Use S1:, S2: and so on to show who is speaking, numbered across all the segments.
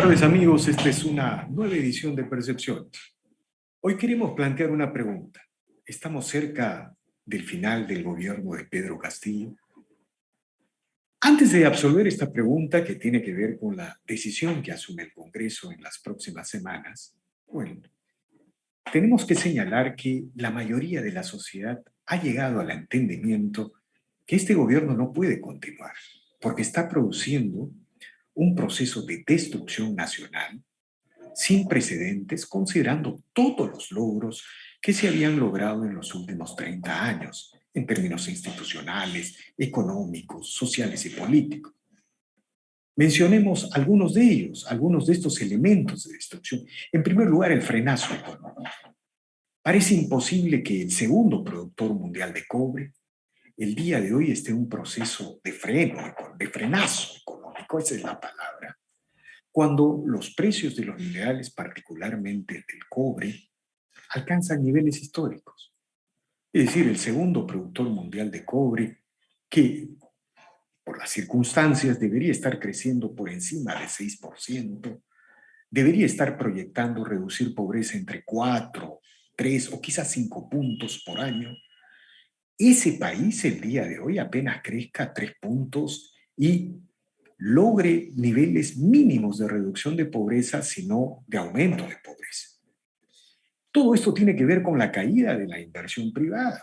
S1: tardes, amigos. Esta es una nueva edición de Percepciones. Hoy queremos plantear una pregunta. ¿Estamos cerca del final del gobierno de Pedro Castillo? Antes de absolver esta pregunta, que tiene que ver con la decisión que asume el Congreso en las próximas semanas, bueno, tenemos que señalar que la mayoría de la sociedad ha llegado al entendimiento que este gobierno no puede continuar, porque está produciendo un proceso de destrucción nacional sin precedentes, considerando todos los logros que se habían logrado en los últimos 30 años, en términos institucionales, económicos, sociales y políticos. Mencionemos algunos de ellos, algunos de estos elementos de destrucción. En primer lugar, el frenazo económico. Parece imposible que el segundo productor mundial de cobre el día de hoy esté en un proceso de frenazo económico, esa es la palabra, cuando los precios de los minerales, particularmente del cobre, alcanzan niveles históricos. Es decir, el segundo productor mundial de cobre, que por las circunstancias debería estar creciendo por encima de 6%, debería estar proyectando reducir pobreza entre 4, 3 o quizás 5 puntos por año. Ese país el día de hoy apenas crezca 3 puntos y logre niveles mínimos de reducción de pobreza, sino de aumento de pobreza. Todo esto tiene que ver con la caída de la inversión privada.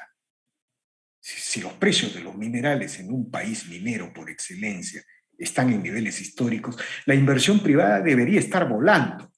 S1: Si los precios de los minerales en un país minero por excelencia están en niveles históricos, la inversión privada debería estar volando,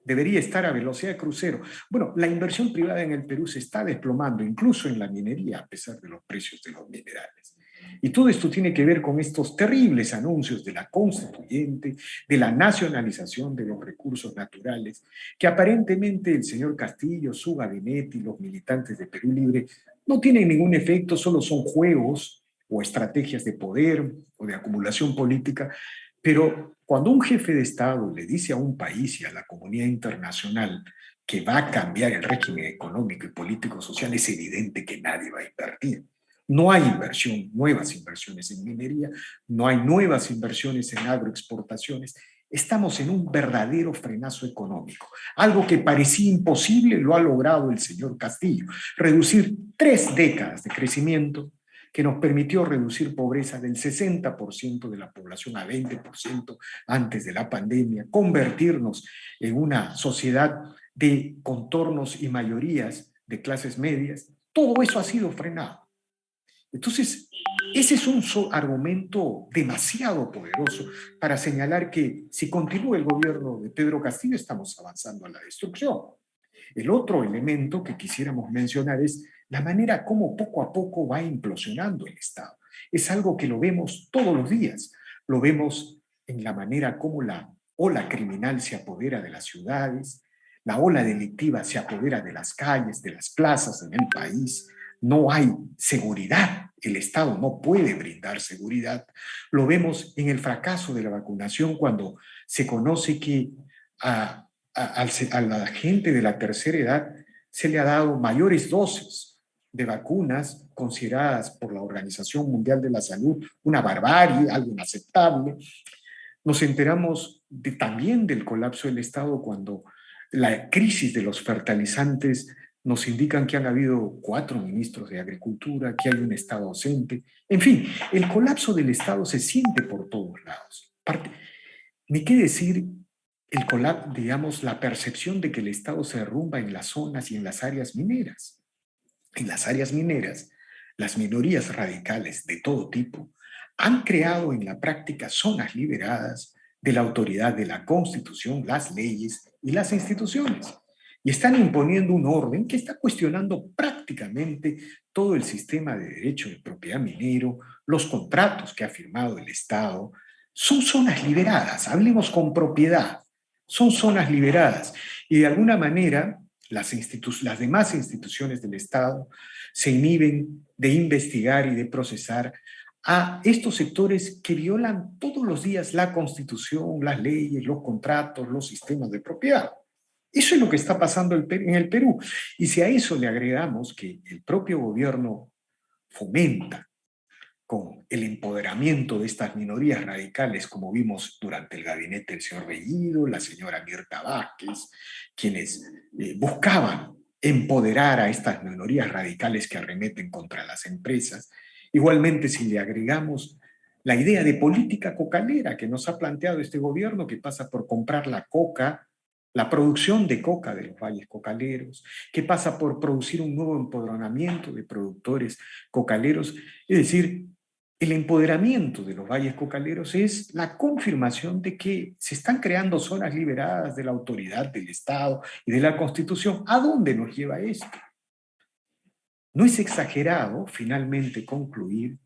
S1: debería estar a velocidad de crucero. Bueno, la inversión privada en el Perú se está desplomando, incluso en la minería, a pesar de los precios de los minerales. Y todo esto tiene que ver con estos terribles anuncios de la constituyente, de la nacionalización de los recursos naturales, que aparentemente el señor Castillo, su gabinete y los militantes de Perú Libre no tienen ningún efecto, solo son juegos o estrategias de poder o de acumulación política. Pero cuando un jefe de Estado le dice a un país y a la comunidad internacional que va a cambiar el régimen económico y político social, es evidente que nadie va a invertir. No hay inversión, nuevas inversiones en minería, no hay nuevas inversiones en agroexportaciones. Estamos en un verdadero frenazo económico. Algo que parecía imposible lo ha logrado el señor Castillo. Reducir 3 décadas de crecimiento que nos permitió reducir pobreza del 60% de la población a 20% antes de la pandemia, convertirnos en una sociedad de contornos y mayorías de clases medias. Todo eso ha sido frenado. Entonces, ese es un argumento demasiado poderoso para señalar que si continúa el gobierno de Pedro Castillo estamos avanzando a la destrucción. El otro elemento que quisiéramos mencionar es la manera como poco a poco va implosionando el Estado. Es algo que lo vemos todos los días. Lo vemos en la manera como la ola criminal se apodera de las ciudades, la ola delictiva se apodera de las calles, de las plazas en el país. No hay seguridad. El Estado no puede brindar seguridad. Lo vemos en el fracaso de la vacunación cuando se conoce que a la gente de la tercera edad se le ha dado mayores dosis de vacunas consideradas por la Organización Mundial de la Salud una barbarie, algo inaceptable. Nos enteramos también del colapso del Estado cuando la crisis de los fertilizantes nos indican que han habido 4 ministros de Agricultura, que hay un Estado ausente. En fin, el colapso del Estado se siente por todos lados. Ni qué decir digamos, la percepción de que el Estado se derrumba en las zonas y en las áreas mineras. En las áreas mineras, las minorías radicales de todo tipo han creado en la práctica zonas liberadas de la autoridad de la Constitución, las leyes y las instituciones. Y están imponiendo un orden que está cuestionando prácticamente todo el sistema de derecho de propiedad minero, los contratos que ha firmado el Estado. Son zonas liberadas, hablemos con propiedad. Son zonas liberadas y de alguna manera las demás instituciones del Estado se inhiben de investigar y de procesar a estos sectores que violan todos los días la Constitución, las leyes, los contratos, los sistemas de propiedad. Eso es lo que está pasando en el Perú. Y si a eso le agregamos que el propio gobierno fomenta con el empoderamiento de estas minorías radicales, como vimos durante el gabinete del señor Bellido, la señora Mirta Vázquez, quienes buscaban empoderar a estas minorías radicales que arremeten contra las empresas. Igualmente, si le agregamos la idea de política cocalera que nos ha planteado este gobierno, que pasa por comprar la coca, la producción de coca de los valles cocaleros, que pasa por producir un nuevo empoderamiento de productores cocaleros, es decir, el empoderamiento de los valles cocaleros es la confirmación de que se están creando zonas liberadas de la autoridad del Estado y de la Constitución. ¿A dónde nos lleva esto? No es exagerado, finalmente, concluir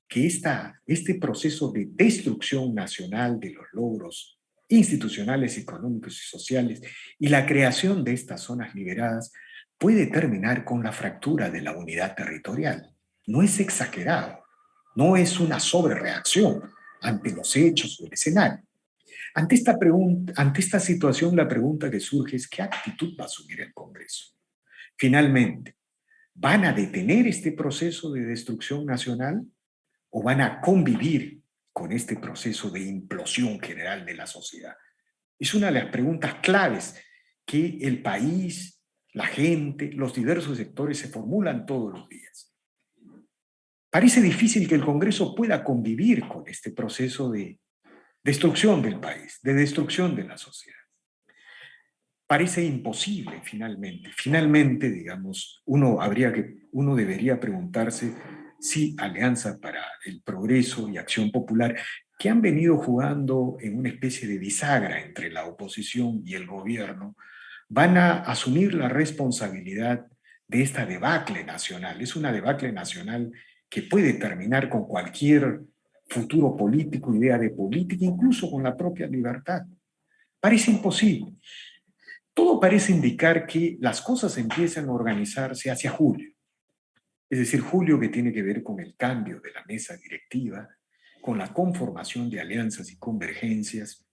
S1: que este proceso de destrucción nacional de los logros institucionales, económicos y sociales y la creación de estas zonas liberadas puede terminar con la fractura de la unidad territorial. No es exagerado, no es una sobrereacción ante los hechos o el escenario. Ante esta situación, la pregunta que surge es ¿qué actitud va a asumir el Congreso? Finalmente, ¿van a detener este proceso de destrucción nacional o van a convivir con este proceso de implosión general de la sociedad? Es una de las preguntas claves que el país, la gente, los diversos sectores se formulan todos los días. Parece difícil que el Congreso pueda convivir con este proceso de destrucción del país, de destrucción de la sociedad. Parece imposible, finalmente. Finalmente, digamos, uno debería preguntarse si Alianza para el Progreso y Acción Popular, que han venido jugando en una especie de bisagra entre la oposición y el gobierno, van a asumir la responsabilidad de esta debacle nacional. Es una debacle nacional que puede terminar con cualquier futuro político, idea de política, incluso con la propia libertad. Parece imposible. Todo parece indicar que las cosas empiezan a organizarse hacia julio. Es decir, julio que tiene que ver con el cambio de la mesa directiva, con la conformación de alianzas y convergencias.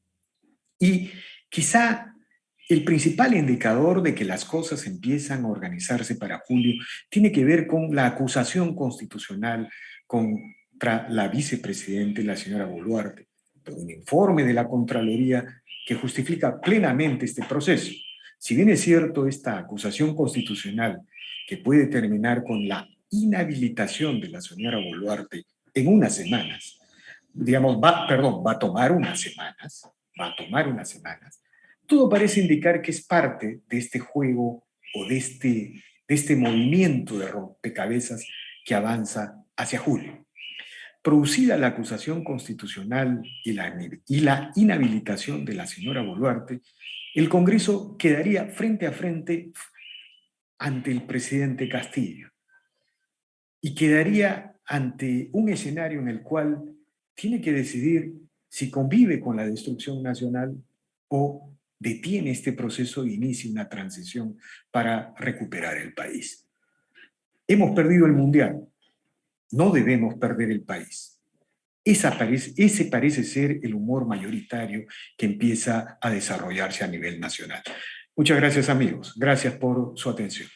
S1: Y quizá el principal indicador de que las cosas empiezan a organizarse para julio tiene que ver con la acusación constitucional contra la vicepresidenta, la señora Boluarte, un informe de la Contraloría que justifica plenamente este proceso. Si bien es cierto esta acusación constitucional que puede terminar con la inhabilitación de la señora Boluarte en unas semanas, digamos, va a tomar unas semanas, todo parece indicar que es parte de este juego o de este movimiento de rompecabezas que avanza hacia julio. Producida la acusación constitucional y la inhabilitación de la señora Boluarte, el Congreso quedaría frente a frente ante el presidente Castillo y quedaría ante un escenario en el cual tiene que decidir si convive con la destrucción nacional o detiene este proceso e inicia una transición para recuperar el país. Hemos perdido el mundial, no debemos perder el país. Ese parece ser el humor mayoritario que empieza a desarrollarse a nivel nacional. Muchas gracias, amigos. Gracias por su atención.